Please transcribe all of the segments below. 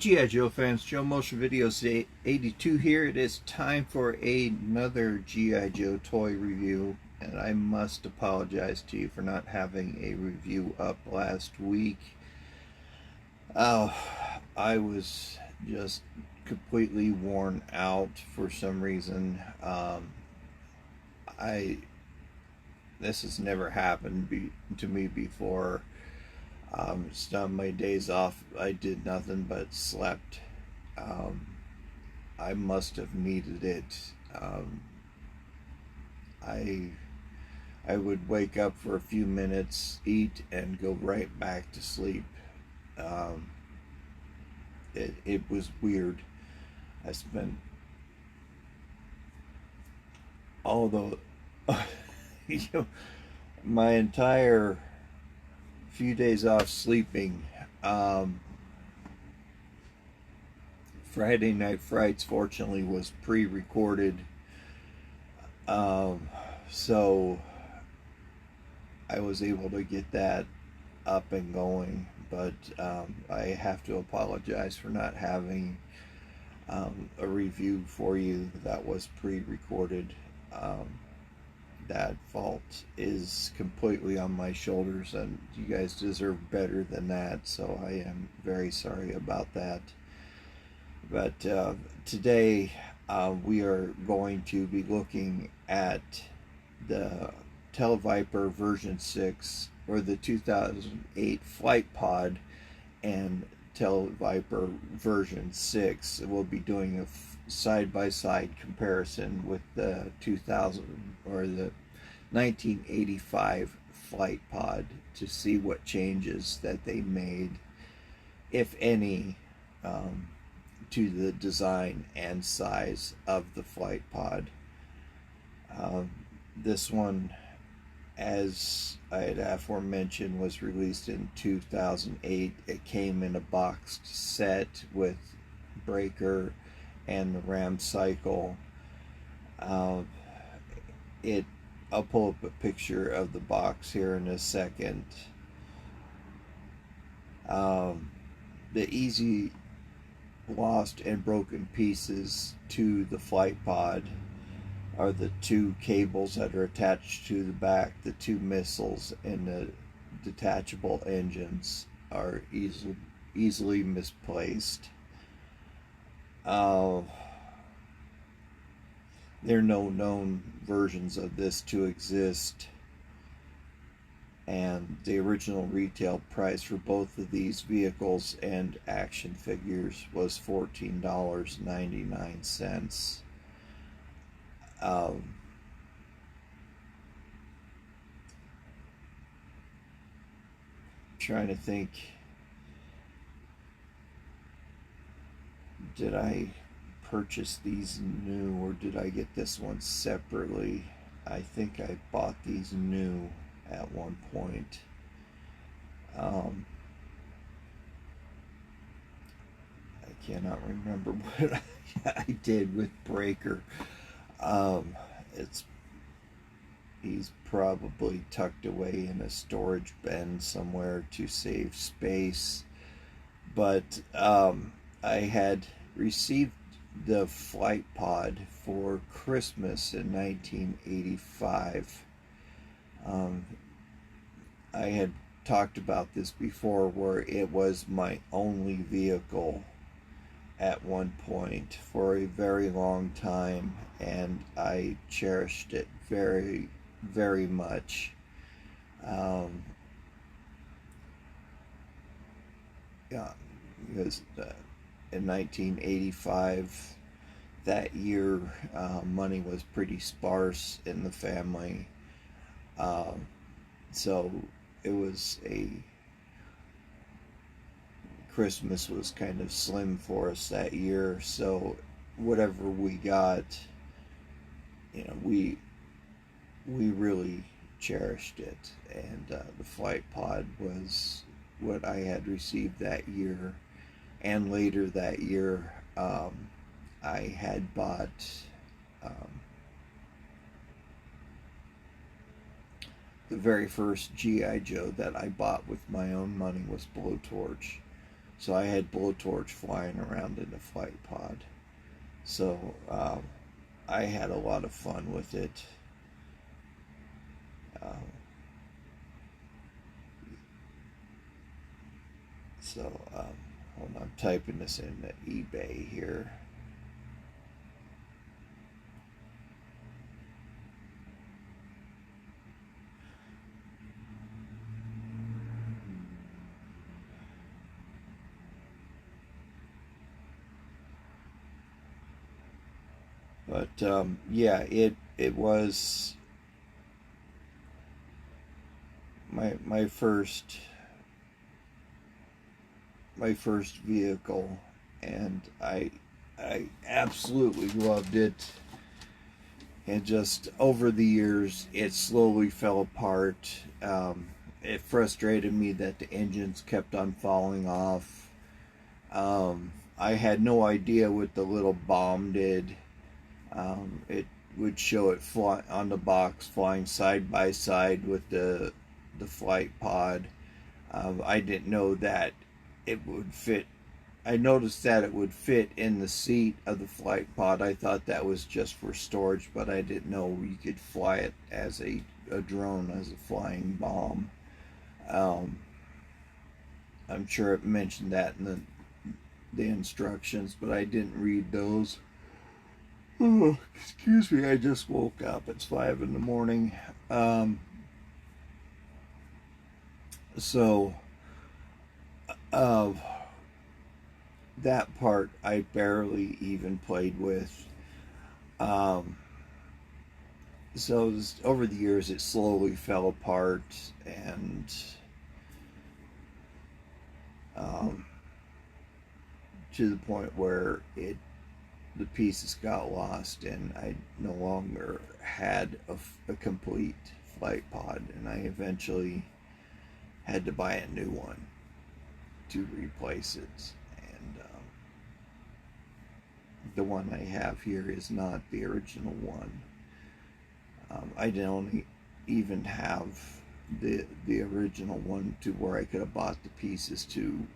G.I. Joe fans, Joe Motion Videos 82 here. It is time for another G.I. Joe toy review, and I must apologize to you for not having a review up last week. I was just completely worn out for some reason. This has never happened to me before. Just on my days off, I did nothing but slept. I must have needed it. I would wake up for a few minutes, eat, and go right back to sleep. It was weird. I spent my entire few days off sleeping. Friday Night Frights fortunately was pre-recorded, so I was able to get that up and going, but I have to apologize for not having a review for you that was pre-recorded. That fault is completely on my shoulders, and you guys deserve better than that, so I am very sorry about that. But today we are going to be looking at the Televiper version 6, or the 2008 Flight Pod, and Televiper version 6. We'll be doing a side-by-side comparison with the 2000 or the 1985 Flight Pod to see what changes that they made, if any, to the design and size of the Flight Pod. This one, as I had aforementioned, was released in 2008. It came in a boxed set with breaker and the ram cycle. I'll pull up a picture of the box here in a second. The easy lost and broken pieces to the Flight Pod are the two cables that are attached to the back. The two missiles and the detachable engines are easily misplaced. There are no known versions of this to exist, and the original retail price for both of these vehicles and action figures was $14.99. Trying to think, did I purchase these new, or did I get this one separately? I think I bought these new at one point. I cannot remember what I did with Breaker. He's probably tucked away in a storage bin somewhere to save space. But I had received the Flight Pod for Christmas in 1985. I had talked about this before, where it was my only vehicle at one point for a very long time, and I cherished it very, very much. Yeah, because in 1985, that year, money was pretty sparse in the family, so it was Christmas was kind of slim for us that year, so whatever we got, we really cherished it. And the Flight Pod was what I had received that year. And later that year, I had bought the very first G.I. Joe that I bought with my own money was Blowtorch. So I had blowtorch flying around in the flight pod. So I had a lot of fun with it. Hold on, I'm typing this in eBay here. But yeah, it was my first vehicle, and I absolutely loved it. And just over the years, it slowly fell apart. It frustrated me that the engines kept on falling off. I had no idea what the little bomb did. It would show it fly on the box, flying side by side with the flight pod. I didn't know that it would fit. I noticed that it would fit in the seat of the flight pod. I thought that was just for storage, but I didn't know you could fly it as a drone, as a flying bomb. I'm sure it mentioned that in the instructions, but I didn't read those. Oh, excuse me, I just woke up. It's 5 in the morning. That part I barely even played with. So over the years it slowly fell apart, and to the point where the pieces got lost, and I no longer had a complete flight pod, and I eventually had to buy a new one to replace it. And the one I have here is not the original one. I don't even have the original one to where I could have bought the pieces to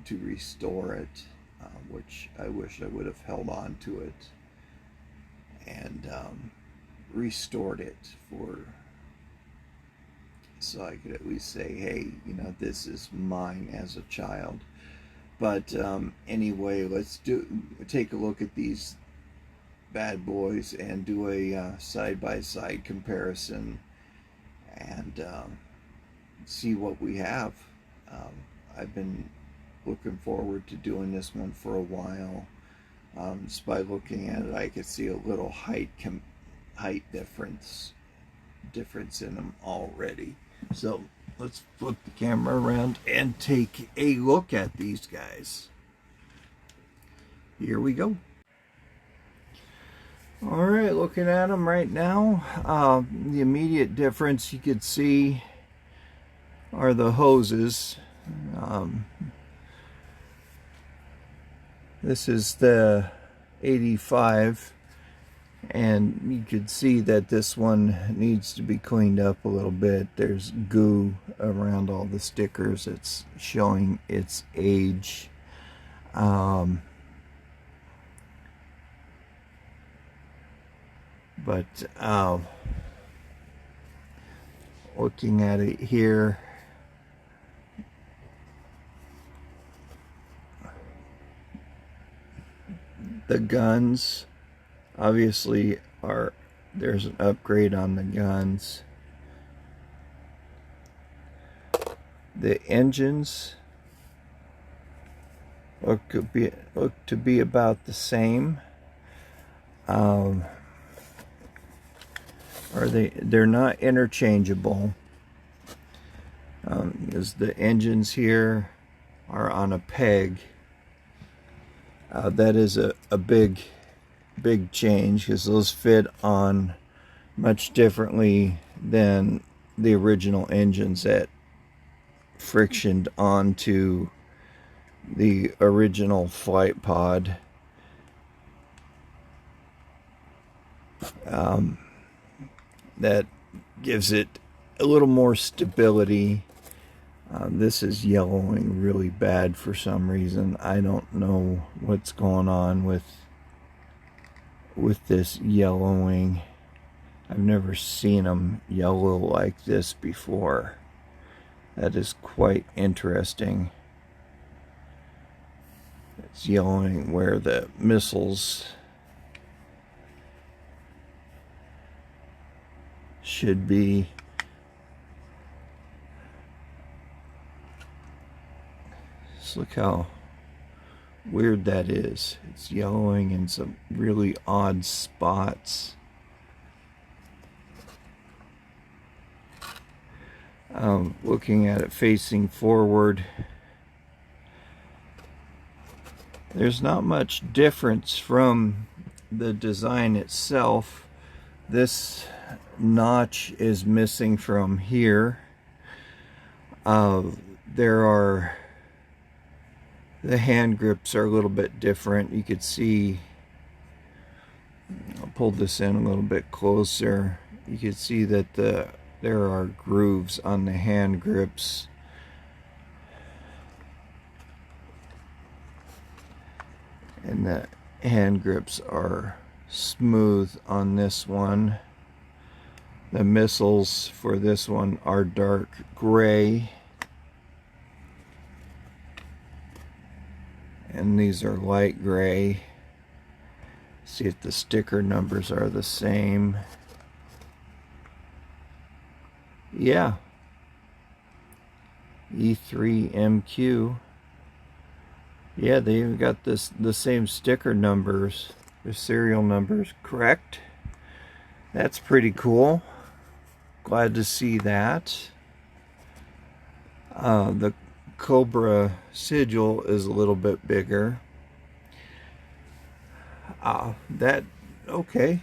restore it, which I wish I would have held on to it and restored it so I could at least say, hey, this is mine as a child. But anyway, let's take a look at these bad boys and do a side-by-side comparison and see what we have. I've been looking forward to doing this one for a while. Just by looking at it, I could see a little height difference in them already. So let's flip the camera around and take a look at these guys. Here we go. All right, looking at them right now, the immediate difference you could see are the hoses. This is the 85, and you could see that this one needs to be cleaned up a little bit. There's goo around all the stickers. It's showing its age. But looking at it here, the guns obviously there's an upgrade on the guns. The engines look to be about the same. They're not interchangeable, because the engines here are on a peg. That is a big change, because those fit on much differently than the original engines that frictioned onto the original flight pod. That gives it a little more stability. This is yellowing really bad for some reason. I don't know what's going on with this yellowing. I've never seen them yellow like this before. That is quite interesting. It's yellowing where the missiles should be. Just look how weird that is. It's yellowing in some really odd spots. Looking at it facing forward, there's not much difference from the design itself. This notch is missing from here. The hand grips are a little bit different. You could see, I'll pull this in a little bit closer. You can see that there are grooves on the hand grips. And the hand grips are smooth on this one. The missiles for this one are dark gray. And these are light gray. See if the sticker numbers are the same. Yeah. E3MQ. Yeah, they even got the same sticker numbers. The serial numbers correct. That's pretty cool. Glad to see that. The Cobra sigil is a little bit bigger. Okay.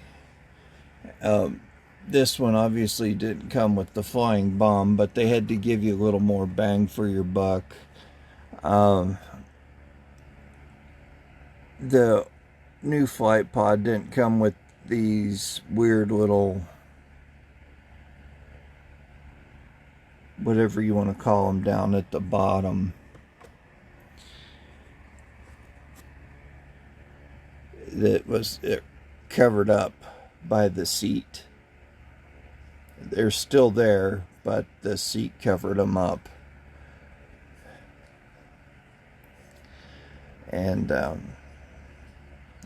This one obviously didn't come with the flying bomb, but they had to give you a little more bang for your buck. The new flight pod didn't come with these weird little, whatever you want to call them, down at the bottom. That was covered up by the seat. They're still there, but the seat covered them up. And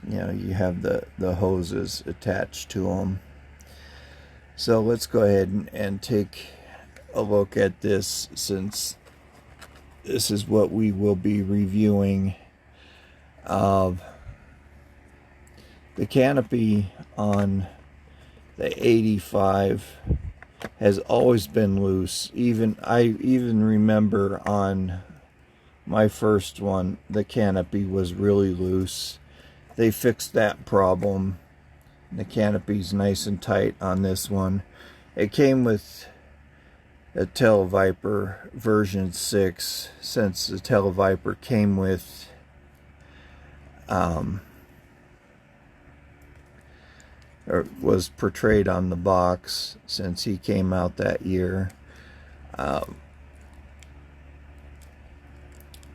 you know, you have the hoses attached to them. So let's go ahead and take a look at this, since this is what we will be reviewing. The canopy on the 85 has always been loose. I even remember on my first one, the canopy was really loose. They fixed that problem. The canopy's nice and tight on this one. It came with a Televiper version 6, since the Televiper came with or was portrayed on the box, since he came out that year.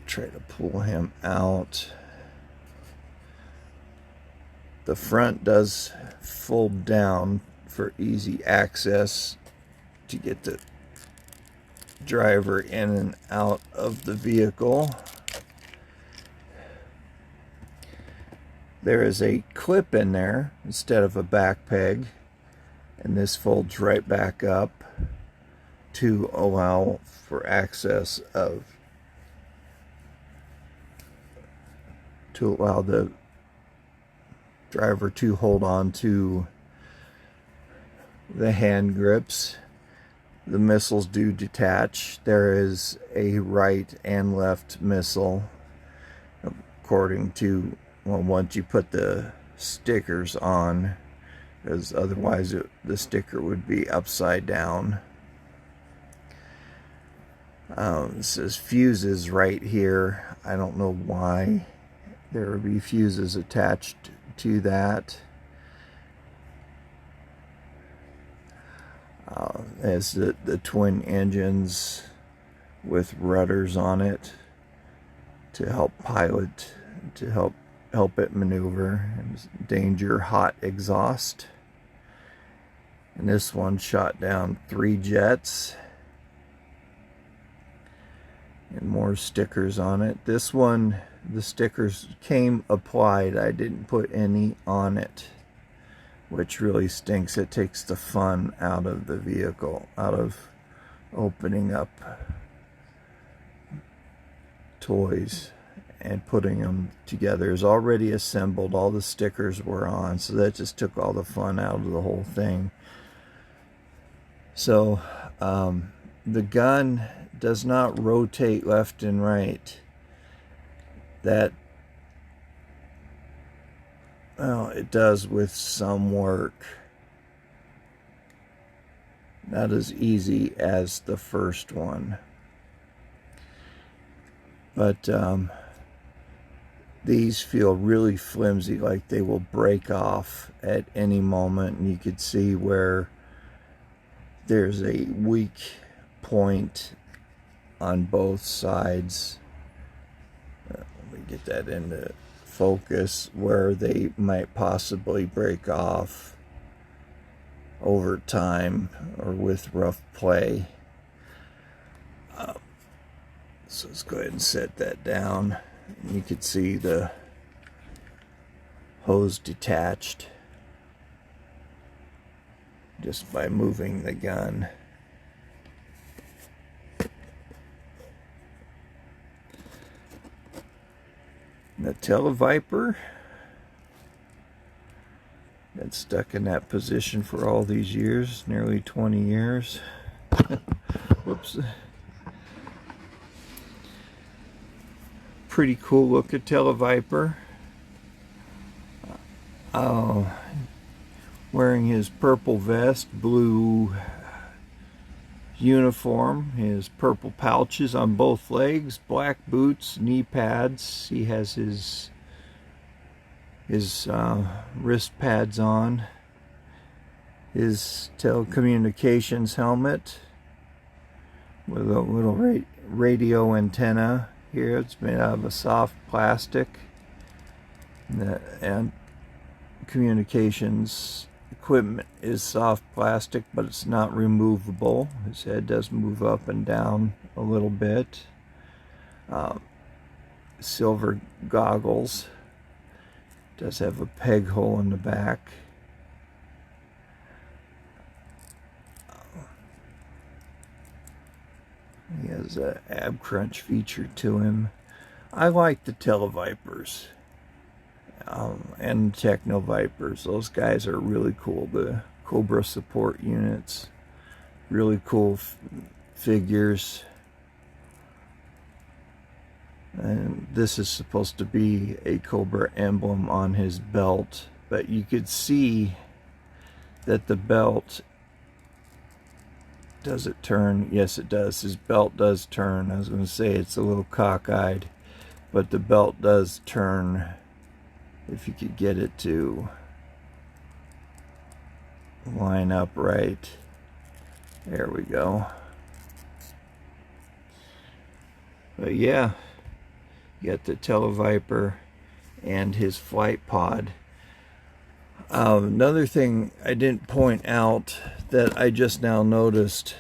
Try to pull him out. The front does fold down for easy access to get the driver in and out of the vehicle. There is a clip in there instead of a back peg, and this folds right back up to allow for access to allow the driver to hold on to the hand grips. The missiles do detach. There is a right and left missile, according to, well, once you put the stickers on, because otherwise the sticker would be upside down. It says fuses right here. I don't know why there would be fuses attached to that. As the twin engines, with rudders on it to help pilot, to help it maneuver. Danger hot exhaust. And this one shot down 3 jets. And more stickers on it. This one, the stickers came applied. I didn't put any on it, which really stinks. It takes the fun out of the vehicle, out of opening up toys and putting them together. It's already assembled. All the stickers were on, so that just took all the fun out of the whole thing. So the gun does not rotate left and right. That, well, it does with some work. Not as easy as the first one. But these feel really flimsy, like they will break off at any moment. And you could see where there's a weak point on both sides. Let me get that into focus, where they might possibly break off over time or with rough play. So let's go ahead and set that down. You can see the hose detached just by moving the gun. The Televiper, been stuck in that position for all these years, nearly 20 years. Whoops. Pretty cool looking Televiper. Wearing his purple vest, blue uniform, his purple pouches on both legs, black boots, knee pads. He has his wrist pads on, his telecommunications helmet with a little radio antenna here. It's made out of a soft plastic, and communications equipment is soft plastic, but it's not removable. His head does move up and down a little bit. Silver goggles. Does have a peg hole in the back. He has an ab crunch feature to him. I like the Televipers and Technovipers. Those guys are really cool. The Cobra support units, really cool figures. And this is supposed to be a Cobra emblem on his belt, but you could see that the belt, does it turn? Yes, it does. His belt does turn. I was going to say it's a little cockeyed, but the belt does turn. If you could get it to line up right. There we go. But yeah, you got the Televiper and his flight pod. Another thing I didn't point out that I just now noticed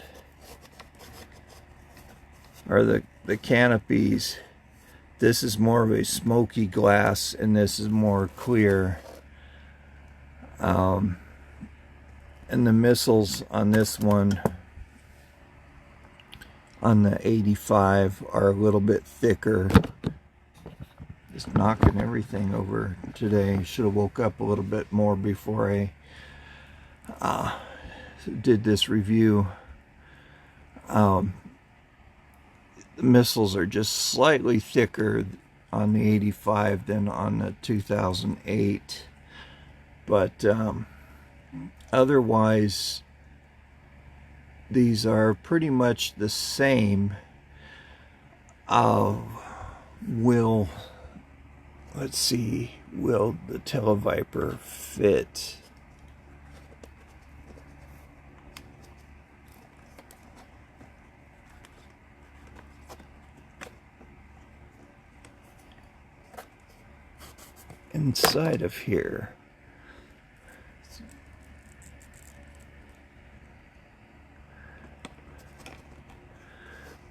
are the canopies. This is more of a smoky glass, and this is more clear. And the missiles on this one, on the 85, are a little bit thicker. Just knocking everything over today. Should have woke up a little bit more before I did this review. The missiles are just slightly thicker on the 85 than on the 2008, but otherwise these are pretty much the same. Let's see, will the Televiper fit? inside of here.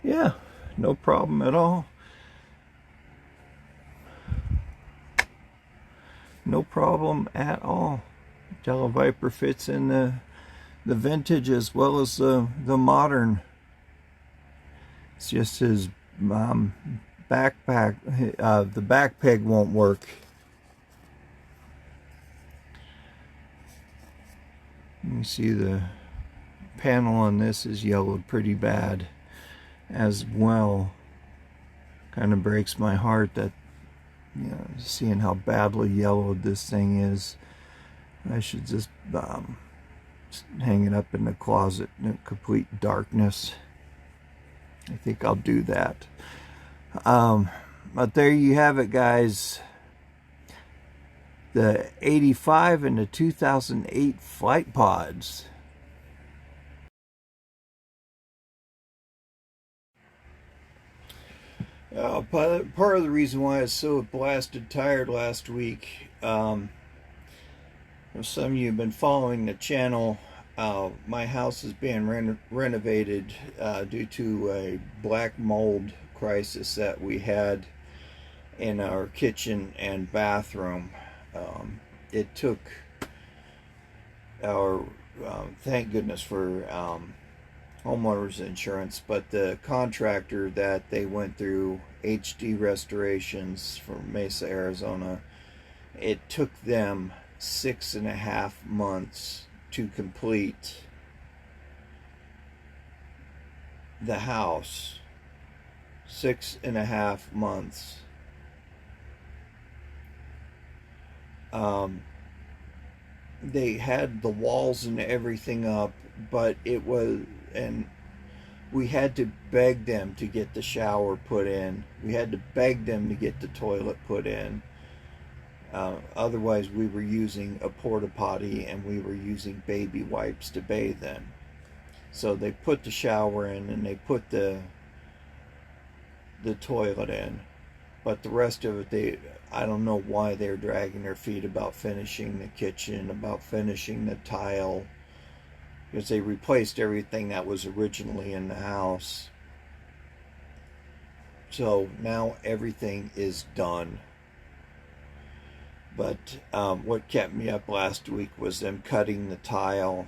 Yeah, no problem at all. No problem at all. Televiper fits in the vintage as well as the modern. It's just his backpack, the back peg won't work. You see the panel on this is yellowed pretty bad as well. Kind of breaks my heart that, you know, seeing how badly yellowed this thing is. I should just hang it up in the closet in complete darkness. I think I'll do that. But there you have it, guys. The 85 and the 2008 flight pods. Part of the reason why I was so blasted tired last week, some of you have been following the channel. My house is being renovated due to a black mold crisis that we had in our kitchen and bathroom. It took our, thank goodness for homeowners insurance, but the contractor that they went through, HD Restorations from Mesa, Arizona, it took them 6.5 months to complete the house. 6.5 months. They had the walls and everything up, but it was, and we had to beg them to get the shower put in. We had to beg them to get the toilet put in. Otherwise, we were using a porta potty and we were using baby wipes to bathe in. So they put the shower in and they put the toilet in, but the rest of it, I don't know why they're dragging their feet about finishing the kitchen, about finishing the tile, because they replaced everything that was originally in the house. So now everything is done. But what kept me up last week was them cutting the tile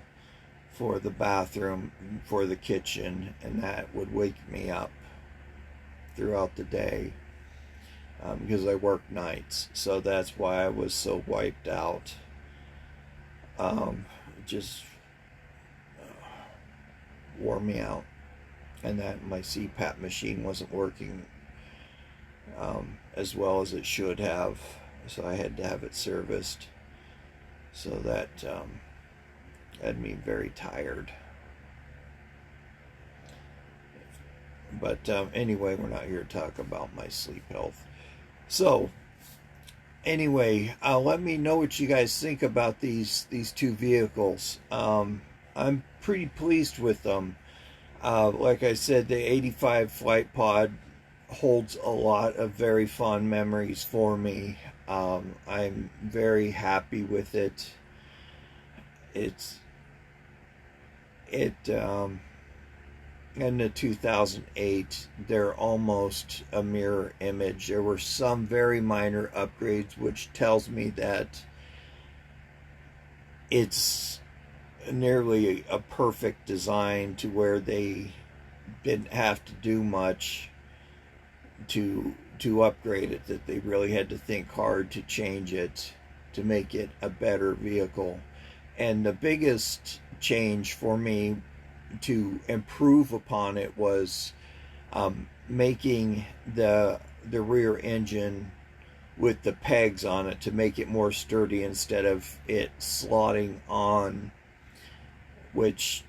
for the bathroom, for the kitchen, and that would wake me up throughout the day. Because I work nights, so that's why I was so wiped out. It just wore me out, and that my CPAP machine wasn't working as well as it should have, so I had to have it serviced. So that had me very tired. But anyway, we're not here to talk about my sleep health. So, anyway, let me know what you guys think about these two vehicles. I'm pretty pleased with them. Like I said, the 85 Flight Pod holds a lot of very fond memories for me. I'm very happy with it. In the 2008, they're almost a mirror image. There were some very minor upgrades, which tells me that it's nearly a perfect design to where they didn't have to do much to upgrade it, that they really had to think hard to change it to make it a better vehicle. And the biggest change for me to improve upon it was making the rear engine with the pegs on it to make it more sturdy instead of it slotting on, which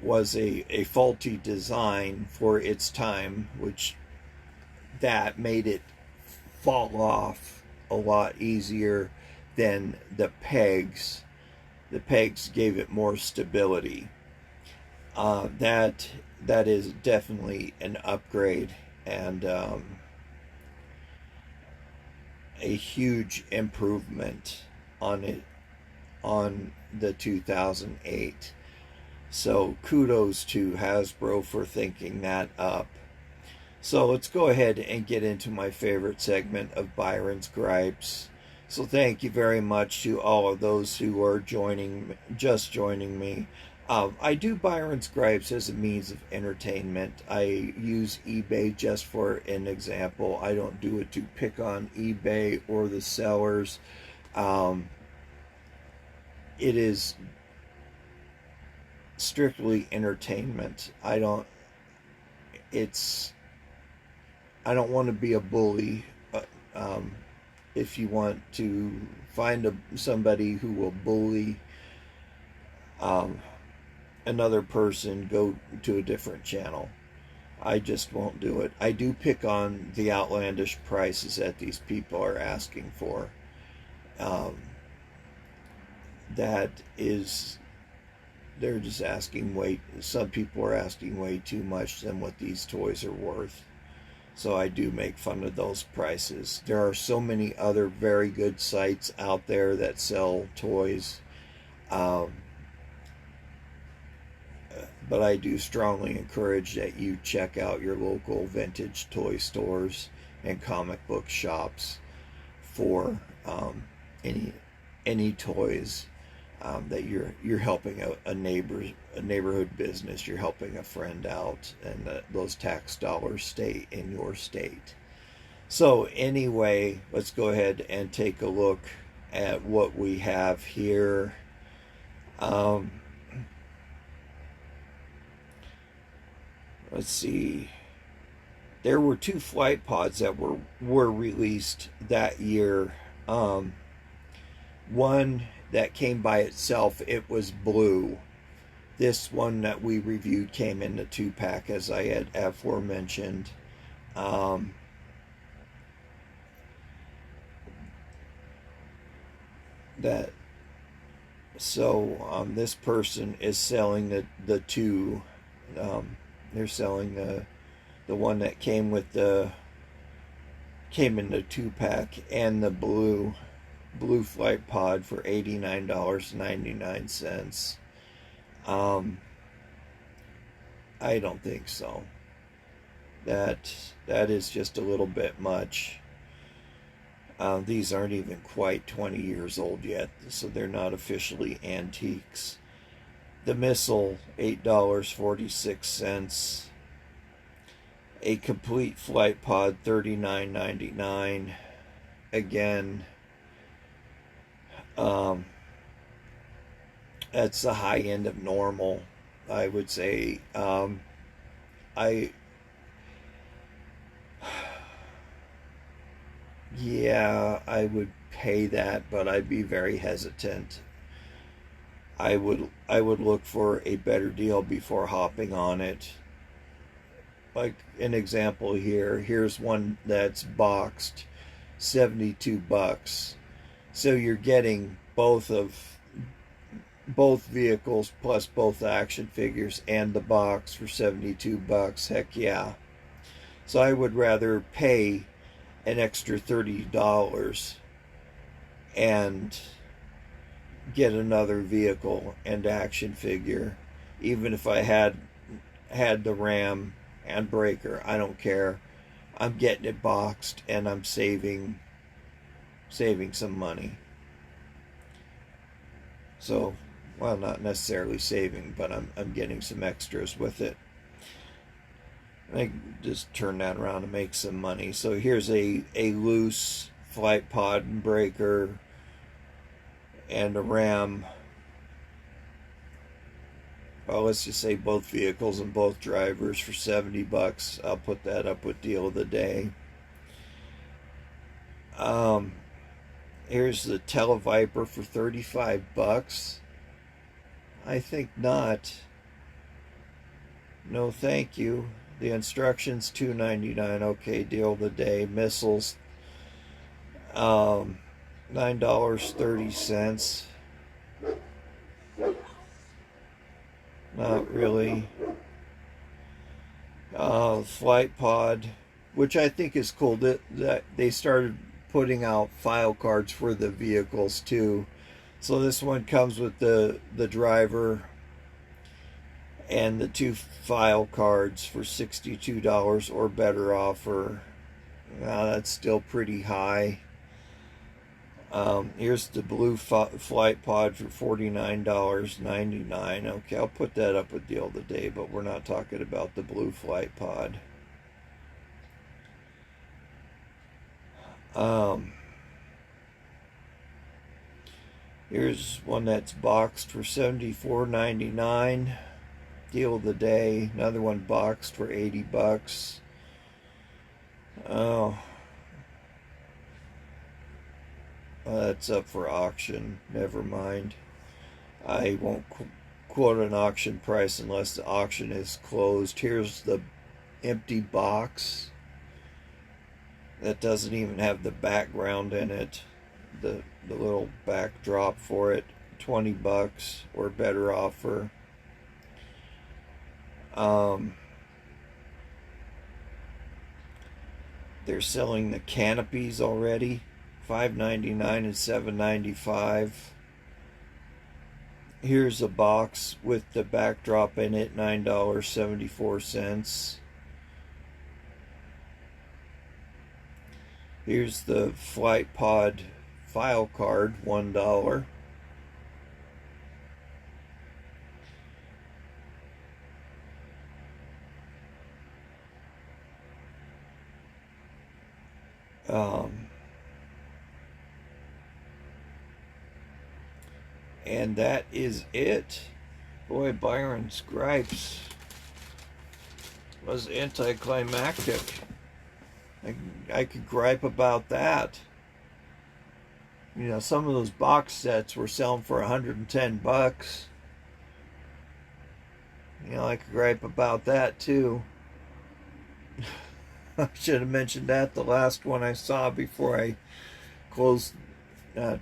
was a faulty design for its time, which that made it fall off a lot easier than the pegs. The pegs gave it more stability. That is definitely an upgrade, and a huge improvement on it, on the 2008. So kudos to Hasbro for thinking that up. So let's go ahead and get into my favorite segment of Byron's Gripes. So thank you very much to all of those who are just joining me. I do Byron's Gripes as a means of entertainment. I use eBay just for an example. I don't do it to pick on eBay or the sellers. It is strictly entertainment. I don't want to be a bully. If you want to find somebody who will bully another person, go to a different channel. I just won't do it. I do pick on the outlandish prices that these people are asking for. That is, they're just asking some people are asking way too much than what these toys are worth. So I do make fun of those prices. There are so many other very good sites out there that sell toys. But I do strongly encourage that you check out your local vintage toy stores and comic book shops for any toys that you're helping a neighborhood business. You're helping a friend out, and those tax dollars stay in your state. So anyway, let's go ahead and take a look at what we have here. Let's see. There were 2 flight pods that were released that year. One that came by itself, it was blue. This one that we reviewed came in the 2-pack, as I had aforementioned. This person is selling the 2. They're selling the one that came in the 2-pack and the blue flight pod for $89.99. I don't think so. That is just a little bit much. These aren't even quite 20 years old yet, so they're not officially antiques. The missile, $8.46. A complete flight pod, $39.99. Again, that's the high end of normal, I would say. I would pay that, but I'd be very hesitant. I would look for a better deal before hopping on it. Like an example here, here's one that's boxed, $72. So you're getting both vehicles plus both action figures and the box for $72. Heck yeah. So I would rather pay an extra $30 and get another vehicle and action figure, even if I had the RAM and breaker. I don't care. I'm getting it boxed and I'm saving some money. So, well, not necessarily saving, but I'm getting some extras with it. I just turn that around and make some money. So here's a loose flight pod and breaker and a RAM. Well, let's just say both vehicles and both drivers for $70. I'll put that up with deal of the day. Here's the Televiper for $35. I think not. No, thank you. The instructions $2.99. Okay, deal of the day. Missiles, $9.30. Not really. Flight pod, which I think is cool. That they started putting out file cards for the vehicles too. So this one comes with the driver and the 2 file cards for $62 or better offer. Now that's still pretty high. Here's the blue flight pod for $49.99. Okay, I'll put that up with deal of the day, but we're not talking about the blue flight pod. Here's one that's boxed for $74.99. Deal of the day. Another one boxed for $80. Oh. That's up for auction. Never mind. I won't quote an auction price unless the auction is closed. Here's the empty box that doesn't even have the background in it. The little backdrop for it. $20 or better offer. They're selling the canopies already. $5.99 and $7.95. Here's a box with the backdrop in it, $9.74. Here's the flight pod file card, $1. And that is it. Boy, Byron's gripes was anticlimactic. I could gripe about that. You know, some of those box sets were selling for $110. You know, I could gripe about that too. I should have mentioned that. The last one I saw before I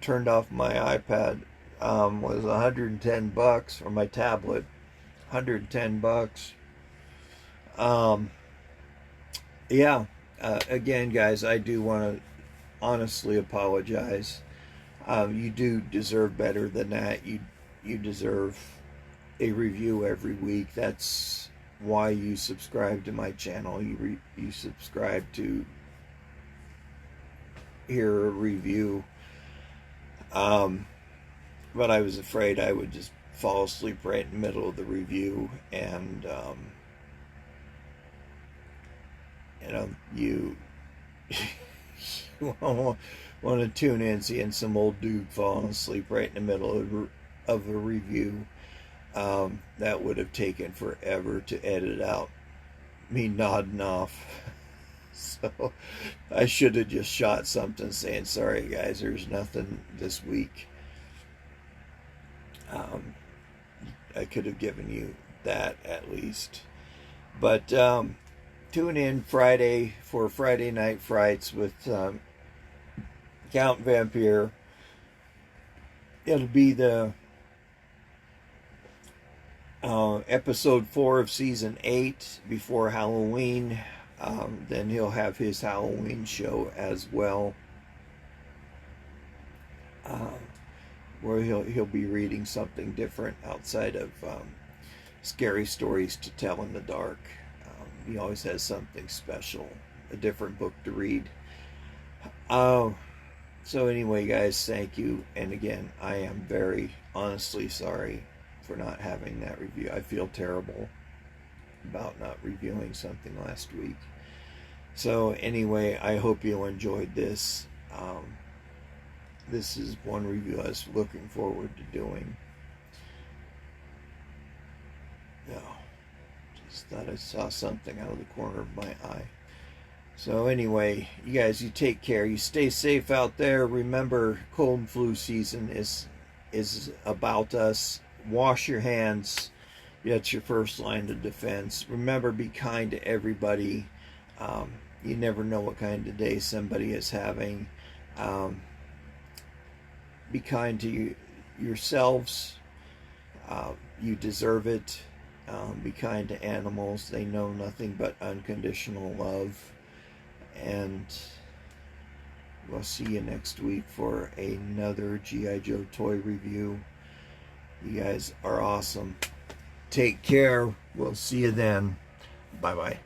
turned off my iPad was $110 for my tablet. $110. Yeah. Again, guys, I do want to honestly apologize. You do deserve better than that. You deserve a review every week. That's why you subscribe to my channel. You subscribe to hear a review. But I was afraid I would just fall asleep right in the middle of the review, and you know, you want to tune in seeing some old dude falling asleep right in the middle of a review. That would have taken forever to edit out me nodding off. So I should have just shot something saying, sorry guys, there's nothing this week. I could have given you that at least. But tune in Friday for Friday Night Frights with Count Vampire. It'll be the episode 4 of season 8 before Halloween. Then he'll have his Halloween show as well, where he'll be reading something different outside of scary stories to tell in the dark. He always has something special, a different book to read. So anyway, guys, thank you. And again, I am very honestly sorry for not having that review. I feel terrible about not reviewing something last week. So anyway, I hope you enjoyed this. This is one review I was looking forward to doing. No, just thought I saw something out of the corner of my eye. So anyway, you guys, you take care. You stay safe out there. Remember, cold and flu season is about us. Wash your hands. That's your first line of defense. Remember, be kind to everybody. You never know what kind of day somebody is having. Be kind to yourselves. You deserve it. Be kind to animals. They know nothing but unconditional love. And we'll see you next week for another G.I. Joe toy review. You guys are awesome. Take care. We'll see you then. Bye-bye.